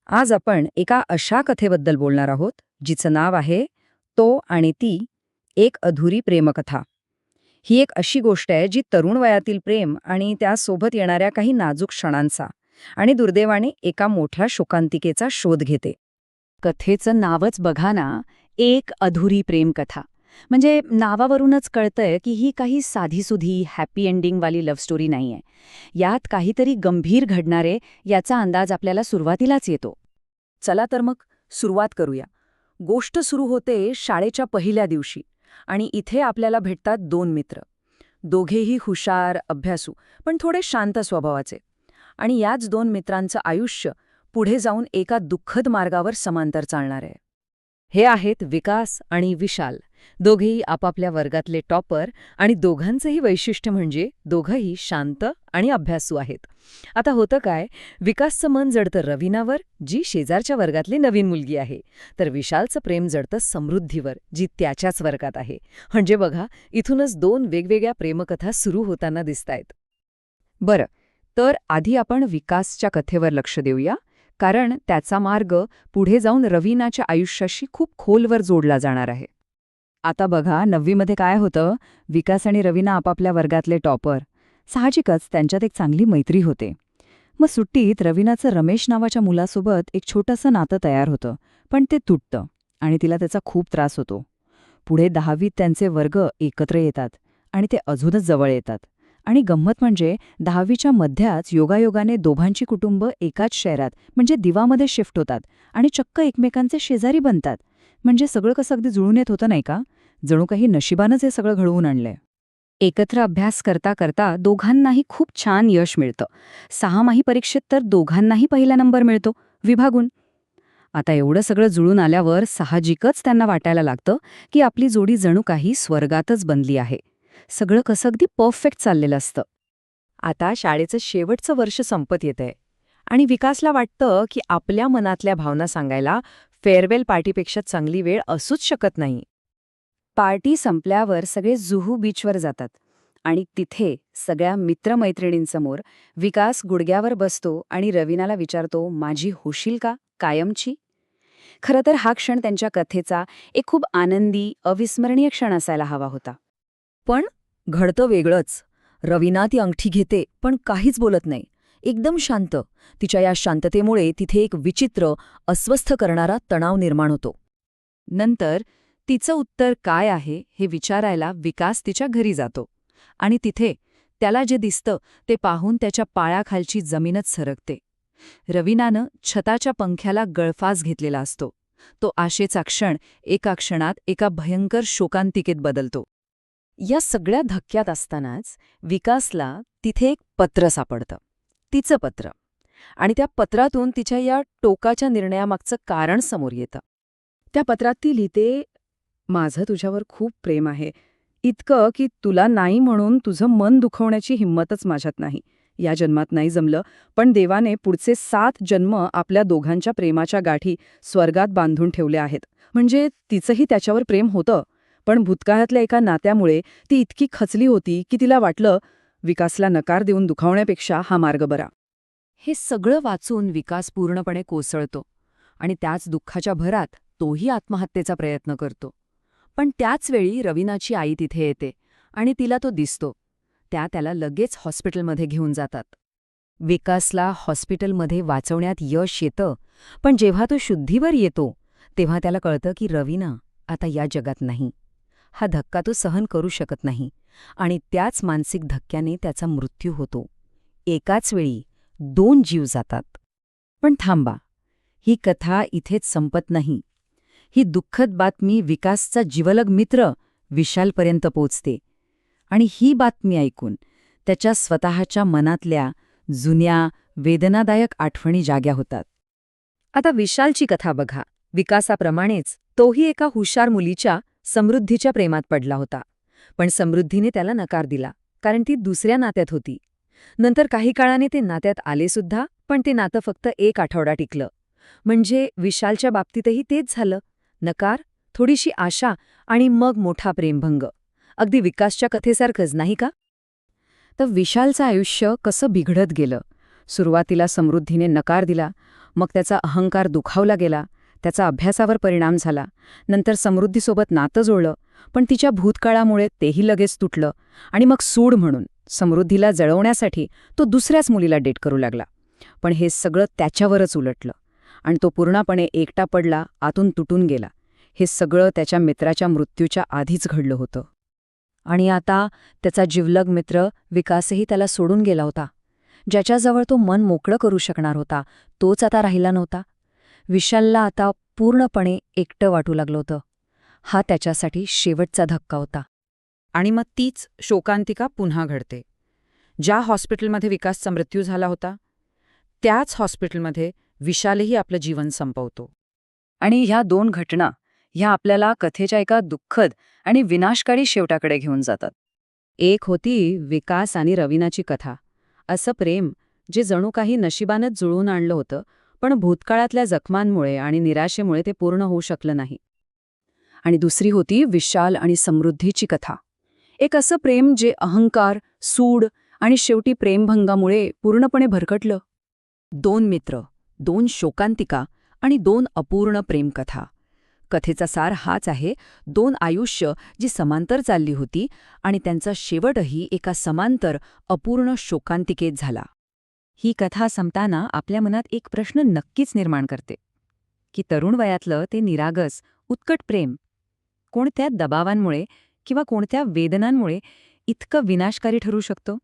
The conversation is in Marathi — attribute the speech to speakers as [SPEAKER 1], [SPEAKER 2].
[SPEAKER 1] आज आपण एका अशा कथेबद्दल बोलणार आहोत जिचं नाव आहे तो आणि ती, एक अधुरी प्रेमकथा. ही एक अशी गोष्ट आहे जी तरुण वयातील प्रेम आणि त्यासोबत येणाऱ्या काही नाजूक क्षणांचा आणि दुर्दैवाने एका मोठ्या शोकांतिकेचा शोध घेते.
[SPEAKER 2] कथेचं नावच बघा ना, एक अधुरी प्रेमकथा. म्हणजे नावावरूनच कळतंय की ही काही साधीसुधी हॅपी एंडिंगवाली लव्ह स्टोरी नाहीये. यात काहीतरी गंभीर घडणारे याचा अंदाज आपल्याला सुरुवातीलाच येतो.
[SPEAKER 1] चला तर मग सुरुवात करूया. गोष्ट सुरू होते शाळेच्या पहिल्या दिवशी आणि इथे आपल्याला भेटतात दोन मित्र. दोघेही हुशार, अभ्यासू, पण थोडे शांत स्वभावाचे. आणि याच दोन मित्रांचं आयुष्य पुढे जाऊन एका दुःखद मार्गावर समांतर चालणार आहे. हे आहेत विकास आणि विशाल, दोघेही आपापल्या वर्गातले टॉपर, आणि दोघांचंही वैशिष्ट्य म्हणजे दोघंही शांत आणि अभ्यासू आहेत. आता होतं काय, विकासचं मन जडतं रवीनावर, जी शेजारच्या वर्गातली नवीन मुलगी आहे, तर विशालचं प्रेम जडतं समृद्धीवर, जी त्याच्याच वर्गात आहे. म्हणजे बघा, इथूनच दोन वेगवेगळ्या प्रेमकथा सुरू होताना दिसतायत. बरं, तर आधी आपण विकासच्या कथेवर लक्ष देऊया, कारण त्याचा मार्ग पुढे जाऊन रवीनाच्या आयुष्याशी खूप खोलवर जोडला जाणार आहे. आता बघा, 9वीमध्ये काय होतं, विकास आणि रवीना आपापल्या वर्गातले टॉपर. साहजिकच त्यांच्यात एक चांगली मैत्री होते. मग सुट्टीत रवीनाचं रमेश नावाच्या मुलासोबत एक छोटंसं नातं तयार होतं, पण ते तुटतं आणि तिला त्याचा खूप त्रास होतो. पुढे 10वीत त्यांचे वर्ग एकत्र येतात आणि ते अजूनच जवळ येतात. आणि गंमत म्हणजे 10वीच्या मध्याच योगायोगाने दोघांची कुटुंब एकाच शहरात म्हणजे दिवामध्ये शिफ्ट होतात आणि चक्क एकमेकांचे शेजारी बनतात. म्हणजे सगळं कसं अगदी जुळून येत होतं नाही का? जणू काही नशिबानंच हे सगळं घडवून आणलंय. एकत्र अभ्यास करता करता दोघांनाही खूप छान यश मिळतं. 6माही परीक्षेत तर दोघांनाही पहिला नंबर मिळतो, विभागून. आता एवढं सगळं जुळून आल्यावर साहजिकच त्यांना वाटायला लागतं की आपली जोडी जणू काही स्वर्गातच बनली आहे. सगळं कसं अगदी परफेक्ट चाललेलं असतं. आता शाळेचं शेवटचं वर्ष संपत येतंय आणि विकासला वाटतं की आपल्या मनातल्या भावना सांगायला फेअरवेल पार्टीपेक्षा चांगली वेळ असूच शकत नाही. पार्टी संपल्यावर सगळे जुहू बीचवर जातात आणि तिथे सगळ्या मित्रमैत्रिणींसमोर विकास गुडघ्यावर बसतो आणि रवीनाला विचारतो, माझी होशील का कायमची? खरं तर हा क्षण त्यांच्या कथेचा एक खूप आनंदी, अविस्मरणीय क्षण असायला हवा होता. पण घडतं वेगळंच. रवीना ती अंगठी घेते पण काहीच बोलत नाही, एकदम शांत. तिच्या या शांततेमुळे तिथे एक विचित्र, अस्वस्थ करणारा तणाव निर्माण होतो. नंतर तिचं उत्तर काय आहे हे विचारायला विकास तिच्या घरी जातो आणि तिथे त्याला जे दिसतं ते पाहून त्याच्या पायाखालची जमीनच सरकते. रवीनानं छताच्या पंख्याला गळफास घेतलेला असतो. तो आशेचा क्षण एका क्षणात एका भयंकर शोकांतिकेत बदलतो. या सगळ्या धक्क्यात असतानाच विकासला तिथे एक पत्र सापडतं, तिचं पत्र. आणि त्या पत्रातून तिच्या या टोकाच्या निर्णयामागचं कारण समोर येतं. त्या पत्रात ती लिहिते, माझं तुझ्यावर खूप प्रेम आहे, इतकं की तुला नाही म्हणून तुझं मन दुखवण्याची हिंमतच माझ्यात नाही. या जन्मात नाही जमलं, पण देवाने पुढचे 7 जन्म आपल्या दोघांच्या प्रेमाच्या गाठी स्वर्गात बांधून ठेवल्या आहेत. म्हणजे तिचंही त्याच्यावर प्रेम होतं, पण भूतकाळातल्या एका नात्यामुळे ती इतकी खचली होती की तिला वाटलं, विकासला नकार देऊन दुखावण्यापेक्षा हा मार्ग बरा. हे सगळं वाचून विकास पूर्णपणे कोसळतो आणि त्याच दुःखाच्या भरात तोही आत्महत्येचा प्रयत्न करतो. पण त्याचवेळी रवीनाची आई तिथे येते आणि तिला तो दिसतो. त्याला लगेच हॉस्पिटलमध्ये घेऊन जातात. विकासला हॉस्पिटलमध्ये वाचवण्यात यश येतं, पण जेव्हा तो शुद्धीवर येतो तेव्हा त्याला कळतं की रवीना आता या जगात नाही. हा धक्का तो सहन करू शकत नाही आणि त्याच मानसिक धक्क्याने त्याचा मृत्यू होतो. एकाच वेळी 2 जीव जातात. पण थांबा, ही कथा इथेच संपत नाही. ही दुःखद बातमी विकासचा जिवलग मित्र विशालपर्यंत पोचते आणि ही बातमी ऐकून त्याच्या स्वतःच्या मनातल्या जुन्या, वेदनादायक आठवणी जाग्या होतात. आता विशालची कथा बघा. विकासाप्रमाणेच तोही एका हुशार मुलीच्या, समृद्धीच्या प्रेमात पडला होता. पण समृद्धीने त्याला नकार दिला, कारण ती दुसऱ्या नात्यात होती. नंतर काही काळाने ते नात्यात आलेसुद्धा, पण ते नातं फक्त 1 आठवडा टिकलं. म्हणजे विशालच्या बाबतीतही तेच झालं. नकार, थोडीशी आशा आणि मग मोठा प्रेमभंग. अगदी विकासच्या कथेसारखंच नाही का? तर विशालचं आयुष्य कसं बिघडत गेलं. सुरुवातीला समृद्धीने नकार दिला, मग त्याचा अहंकार दुखावला गेला, त्याचा अभ्यासावर परिणाम झाला, नंतर समृद्धीसोबत नातं जुळलं, पण तिच्या भूतकाळामुळे तेही लगेच तुटलं आणि मग सूड म्हणून समृद्धीला जळवण्यासाठी तो दुसऱ्याच मुलीला डेट करू लागला. पण हे सगळं त्याच्यावरच उलटलं आणि तो पूर्णपणे एकटा पडला, आतून तुटून गेला. हे सगळं त्याच्या मित्राच्या मृत्यूच्या आधीच घडलं होतं. आणि आता त्याचा जिवलग मित्र विकासही त्याला सोडून गेला होता. ज्याच्याजवळ तो मन मोकळं करू शकणार होता, तोच आता राहिला नव्हता. विशालला आता पूर्णपणे एकटं वाटू लागलं होतं. हा त्याच्यासाठी शेवटचा धक्का होता.
[SPEAKER 2] आणि मग तीच शोकांतिका पुन्हा घडते. ज्या हॉस्पिटलमध्ये विकासचा मृत्यू झाला होता, त्याच हॉस्पिटलमध्ये विशालही आपलं जीवन संपवतो.
[SPEAKER 1] आणि ह्या दोन घटना ह्या आपल्याला कथेच्या एका दुःखद आणि विनाशकारी शेवटाकडे घेऊन जातात. एक होती विकास आणि रवीनाची कथा. असं प्रेम जे जणू काही नशिबानंच जुळवून आणलं होतं, पण भूतकाळातल्या जखमांमुळे आणि निराशेमुळे ते पूर्ण होऊ शकलं नाही. आणि दुसरी होती विशाल आणि समृद्धीची कथा. एक असं प्रेम जे अहंकार, सूड आणि शेवटी प्रेमभंगामुळे पूर्णपणे भरकटलं. 2 मित्र, 2 शोकांतिका आणि 2 अपूर्ण प्रेमकथा. कथेचा सार हाच आहे, 2 आयुष्य जी समांतर चालली होती आणि त्यांचा शेवटही एका समांतर अपूर्ण शोकांतिकेत झाला. ही कथा संपताना आपल्या मनात एक प्रश्न नक्कीच निर्माण करते, की तरुण वयातलं ते निरागस, उत्कट प्रेम कोणत्या दबावांमुळे किंवा कोणत्या वेदनांमुळे इतकं विनाशकारी ठरू शकतं?